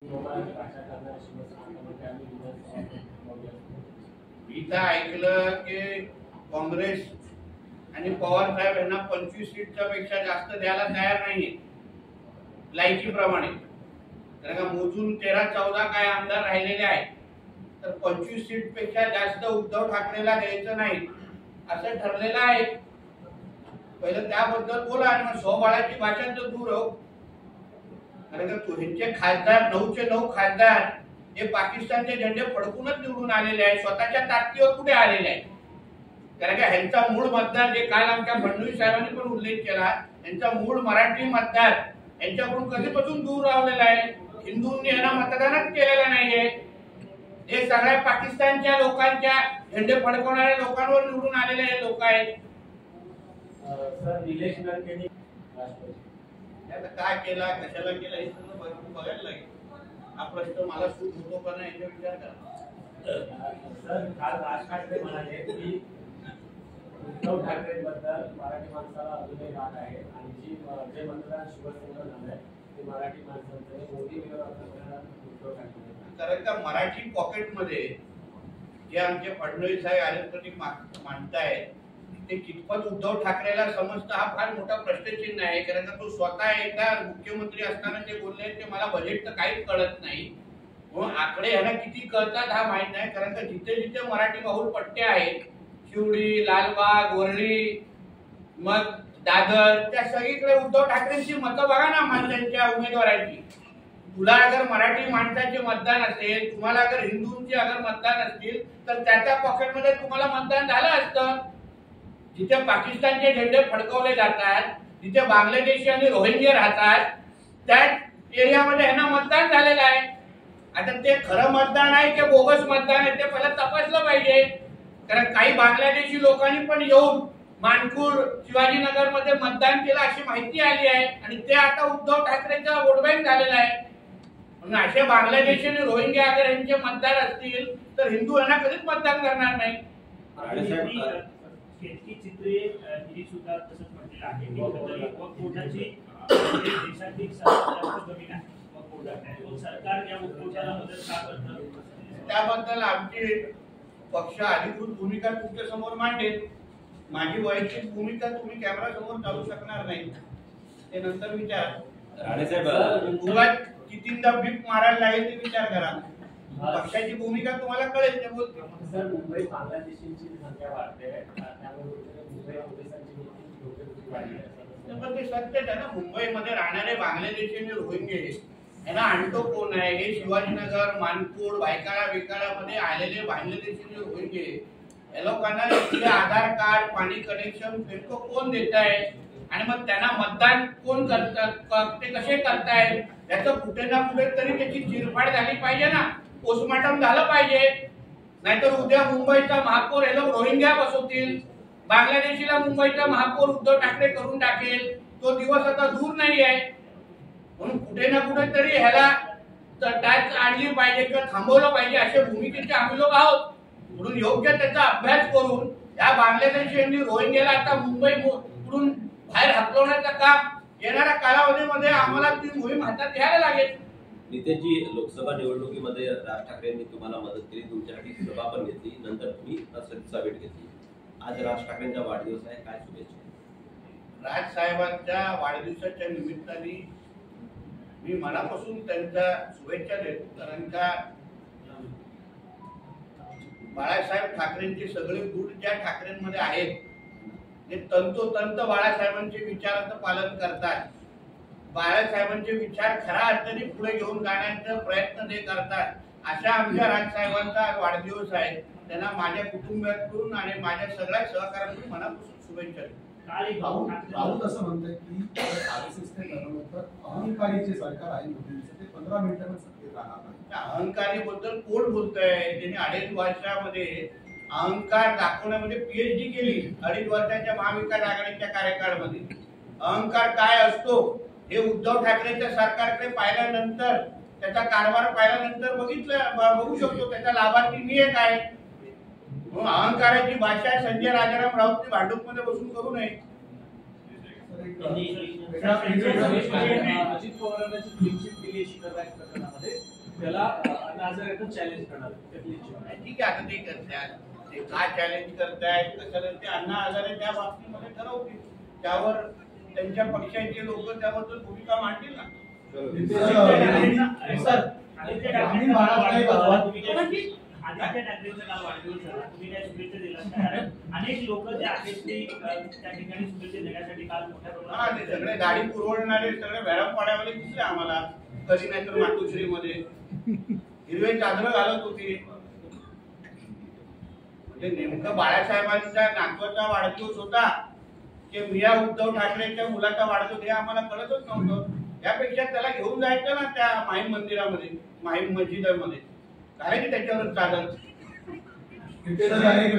मी तर ऐकलं की काँग्रेस आणि पवार साहेब यांना 25 सीटच्या पेक्षा जास्त द्यायला तयार नाहीये लायकीप्रमाणे. कारण का मोजून 13-14 काय आमदार राहिलेले आहेत, तर 25 सीट पेक्षा जास्त उद्धव ठाकरेला द्यायचं नाही असं ठरलेलं आहे. पहिलं त्याबद्दल बोला आणि मग स्वबळाची भाषा तर दूर हो. कारण का तुमचे खासदार 9चे 9 खासदार हे पाकिस्तानचे झेंडे फडकूनच निवडून आलेले आहेत, स्वतःच्या ताकदीवर कुठे आलेले आहेत. कारण का ह्यांचा मूळ मतदार जे काल आमच्या फडणवीस साहेबांनी पण उल्लेख केला, यांचा मूळ मराठी मतदार यांच्याकडून कधीपासून दूर राहिलेला आहे. हिंदूंनी यांना मतदानच केलेलं नाहीये. हे सगळ्या पाकिस्तानच्या लोकांच्या झेंडे फडकवणाऱ्या लोकांवर निवडून आलेले हे लोक आहेत. सर निलेश लंकेनी आता काय केला, कशाला केला हे सगळं बघायला लागेल. हा प्रश्न मला सूट होतो का नाही याचा विचार करा. सर काल राज ठाकरे म्हणाले की उद्धव ठाकरे बद्दल मराठी माणसाला अजूनही राग आहे आणि जे मतदान शिवसेनेला झालंय ते मराठी माणसांचे मोदी उद्धव ठाकरे. कारण का मराठी पॉकेटमध्ये जे आमचे फडणवीस साहेब अरिथमेटिक मांडतायत ते कितपत उद्धव ठाकरेला समजतं हा फार मोठा प्रश्नचिन्ह आहे. कारण का तो स्वतः एकदा मुख्यमंत्री असताना ते बोलले की मला बजेट तर काहीच कळत नाही, म्हणून आकडे ह्याला किती कळतात हा माहित नाही. कारण का जिथे जिथे मराठी बहुल पट्टे आहेत, शिवडी, लालबाग, वरळी, मग दादर, त्या सगळीकडे उद्धव ठाकरेंची मतं बघा ना माणसांच्या उमेदवारांची. तुला अगर मराठी माणसाचे मतदान असेल, तुम्हाला अगर हिंदूंचे अगर मतदान असतील तर त्याच्या पॉकेटमध्ये तुम्हाला मतदान झालं असतं. जिथे पाकिस्तानचे झेंडे फडकवले जातात, जिथे बांगलादेशी आणि रोहिंग्या राहतात, त्या एरियामध्ये यांना मतदान झालेलं आहे. आता ते खरं मतदान आहे की बोगस मतदान आहे ते पहिला तपासलं पाहिजे. कारण काही बांगलादेशी लोकांनी पण येऊन मानपूर, शिवाजीनगर मध्ये मतदान केलं अशी माहिती आली आहे आणि ते आता उद्धव ठाकरेंचा वोट बँक झालेला आहे. म्हणून असे बांगलादेशी आणि रोहिंग्या अगर यांचे मतदार असतील तर हिंदू यांना कधीच मतदान करणार नाही. शेतकी चित्रे ही सुद्धा तसंच म्हटलेलं आहे की वक्फबोर्डाची देशातील सर्वात जमीन आहे वक्फबोर्डात. सरकार या वक्फबोर्डाला मदत का करतं त्याबद्दल आमची पक्ष अधिकृत भूमिका तुमच्या समोर मांडेल. माझी वैयक्तिक भूमिका तुम्ही कॅमेरा समोर चालू शकणार नाही, ते नंतर विचार. उगाच कितींदा बीप मारायला लागेल ते विचार करा. पक्षाची भूमिका तुम्हाला कळेल ते बोलते. सर मुंबई बांगलादेशींची संख्या वाढते त्यामुळे मुंबई पोलिसांची पण ते सत्यच आहे ना. मुंबईमध्ये राहणारे बांगलादेशी आणि रोहिंगे यांना आणतो कोण आहे? हे शिवाजीनगर, मानपूर, भायखळा मध्ये आलेले बांगलादेशी आणि रोहिंगे या लोकांना आधार कार्ड, पाणी कनेक्शन नेमकं कोण देत आहे आणि मग त्यांना मतदान कोण करतात, ते कसे करतायत याचं कुठे ना कुठे तरी त्याची चिरफाड झाली पाहिजे ना. पोस्टमॉर्टम झालं पाहिजे. नाहीतर उद्या मुंबईचा महापौर हे लोक रोहिंग्या बसवतील, बांगलादेशीला मुंबईचा महापौर उद्धव ठाकरे करून टाकेल. तो दिवस आता दूर नाही आहे. म्हणून कुठे ना कुठे तरी ह्याला टॅक्स आणली पाहिजे किंवा थांबवलं पाहिजे अशा भूमिकेचे आम्ही लोक आहोत. म्हणून योग्य त्याचा अभ्यास करून या बांगलादेशी आणि रोहिंग्याला आता मुंबईकडून बाहेर हटवण्याचं काम येणाऱ्या कालावधीमध्ये आम्हाला ती मोहीम हातात घ्यायला लागेल. नितेशजी, लोकसभा निवडणुकीमध्ये राज ठाकरेंनी तुम्हाला मदत केली, तुमच्यासाठी सभा पण घेतली, नंतर तुम्ही सभेत घेतली. आज राज ठाकरेंचा वाढदिवस आहे, काय शुभेच्छा? राज साहेबांच्या वाढदिवसाच्या निमित्ताने मी मनापासून त्यांच्या शुभेच्छा देतो. कारण का बाळासाहेब ठाकरेंचे सगळे गुण ज्या ठाकरेंमध्ये आहेत ते तंतोतंत बाळासाहेबांचे विचारांचं पालन करतात. बाळासाहेबांचे विचार खऱ्या अर्थाने पुढे घेऊन जाण्याचा प्रयत्न ते करतात. अशा आमच्या राजसाहेबांचा वाढदिवस आहे. त्यांना माझ्या कुटुंबाकडून आणि माझ्या सगळ्या सहकार्याकडून मनापासून शुभेच्छा देतो. राहुल असं म्हणतंय की आरएसएसने ठरवलं अहंकारी जे सरकार आहे मोदींचं ते 15 मिनिटांमध्ये सत्तेत राहणार नाही. अहंकारी बद्दल कोण बोलतंय? त्यांनी 2.5 वर्षामध्ये अहंकार दाखवण्यामध्ये पीएचडी केली. 2.5 वर्षाच्या महाविकास आघाडीच्या कार्यकाळामध्ये अहंकार काय असतो हे उद्धव ठाकरेंच्या सरकारकडे पाहिल्यानंतर, त्याचा कारभार पाहिल्यानंतर बघू शकतो. त्याचा लाभार्थी मी एक आहे. म्हणून अहंकाराची भाषा संजय राजाराम राऊतने भांडूपमध्ये बसून करू नये. अजित पवारांची क्लीन चिट दिली शिखर प्रकरणामध्ये त्याला अण्णा हजारेंना चॅलेंज करणार त्यातली इच्छा आहे. ठीक आहे, आता ते करतात, ते काय चॅलेंज करतायत कसं ते अण्णा हजारे त्या बाबतीमध्ये ठरवतील, त्यावर त्यांच्या पक्षाचे लोक त्याबद्दल भूमिका मांडतील ना. आदित्य ग्रामीण भागात काही गावात ठाकरेंचं नाव वाढदिवस झाला, तुम्ही काय शुभेच्छा दिला? कारण अनेक लोक जे आहेत ते त्या ठिकाणी शुभेच्छा देण्यासाठी काल मोठ्या हा, प्रमाणात ते सगळे गाडी पुरवणारे सगळे वेळापाड्यावाले दिसले आम्हाला, कधी नाहीतर मातोश्रीमध्ये हिरवे चादर घालत होते. म्हणजे नेमकं बाळासाहेबांच्या नातवाचा वाढदिवस होता की मिया उद्धव ठाकरेंच्या मुलाचा वाढदिवस हे आम्हाला कळतच नव्हतं. त्यापेक्षा त्याला घेऊन जायचं ना त्या माहीम मंदिरामध्ये, माहीम मस्जिदमध्ये, कारण की त्याच्यावर चादर. क्रिकेटर आहे,